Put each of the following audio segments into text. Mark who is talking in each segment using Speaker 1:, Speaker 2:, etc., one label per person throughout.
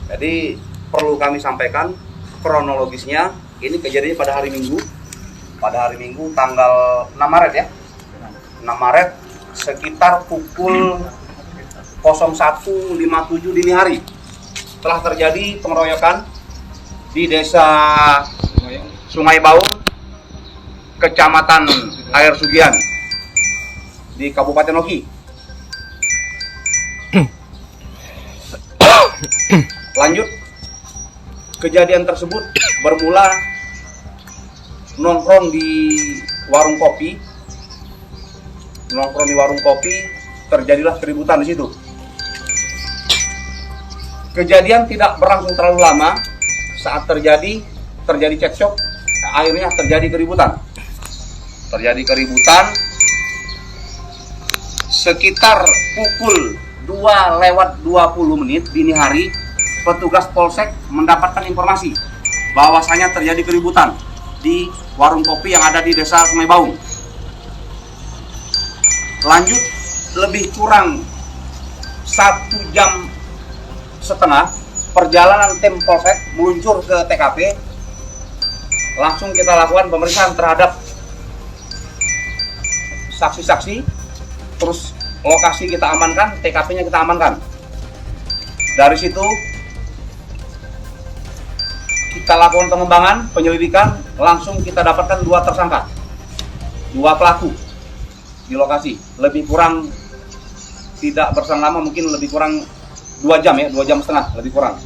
Speaker 1: Jadi perlu kami sampaikan kronologisnya. Ini kejadiannya pada hari Minggu. Pada hari Minggu tanggal 6 Maret ya. 6 Maret sekitar pukul 01.57 dini hari telah terjadi pengeroyokan di Desa Sungai Baung, Kecamatan Air Sugian di Kabupaten Oki. Lanjut, kejadian tersebut bermula nongkrong di warung kopi. Terjadilah keributan di situ. Kejadian tidak berlangsung terlalu lama. Saat terjadi cekcok, akhirnya terjadi keributan. Sekitar pukul 2:20 dini hari, petugas Polsek mendapatkan informasi bahwasanya terjadi keributan di warung kopi yang ada di Desa Sungai Baung. Lanjut, lebih kurang 1,5 jam perjalanan tim Polsek meluncur ke TKP. Langsung kita lakukan pemeriksaan terhadap saksi-saksi, terus lokasi kita amankan, TKP-nya kita amankan. Dari situ kita lakukan pengembangan, penyelidikan, langsung kita dapatkan 2 tersangka, 2 pelaku di lokasi. Lebih kurang, tidak berselang lama, mungkin lebih kurang 2 jam ya, 2 jam setengah lebih kurang.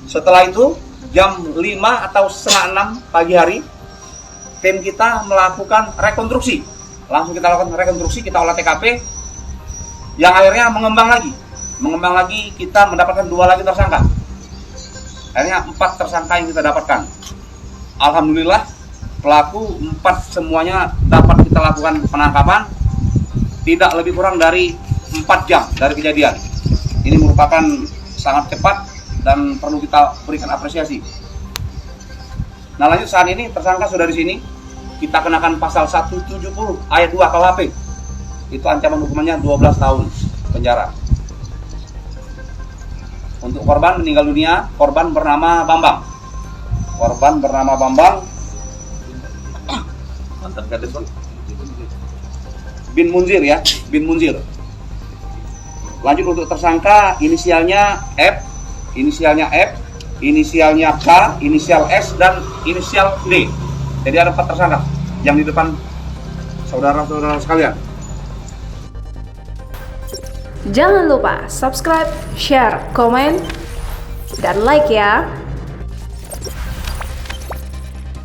Speaker 1: Setelah itu jam 5 atau setengah 6 pagi hari, tim kita melakukan rekonstruksi. Langsung kita lakukan rekonstruksi, kita olah TKP, yang akhirnya mengembang lagi, kita mendapatkan 2 lagi tersangka. Akhirnya 4 tersangka yang kita dapatkan. Alhamdulillah pelaku 4 semuanya dapat kita lakukan penangkapan, tidak lebih kurang dari 4 jam dari kejadian. Ini merupakan sangat cepat dan perlu kita berikan apresiasi. Nah, lanjut, saat ini tersangka sudah di sini. Kita kenakan pasal 170 ayat 2 KUHP. Itu ancaman hukumannya 12 tahun penjara. Untuk korban meninggal dunia, korban bernama Bambang. Mantan Kades bin Munzir ya, bin Munzir. Lanjut, untuk tersangka inisialnya F, inisialnya K, inisial S, dan inisial D. Jadi ada 4 tersangka yang di depan saudara-saudara sekalian.
Speaker 2: Jangan lupa subscribe, share, komen, dan like ya.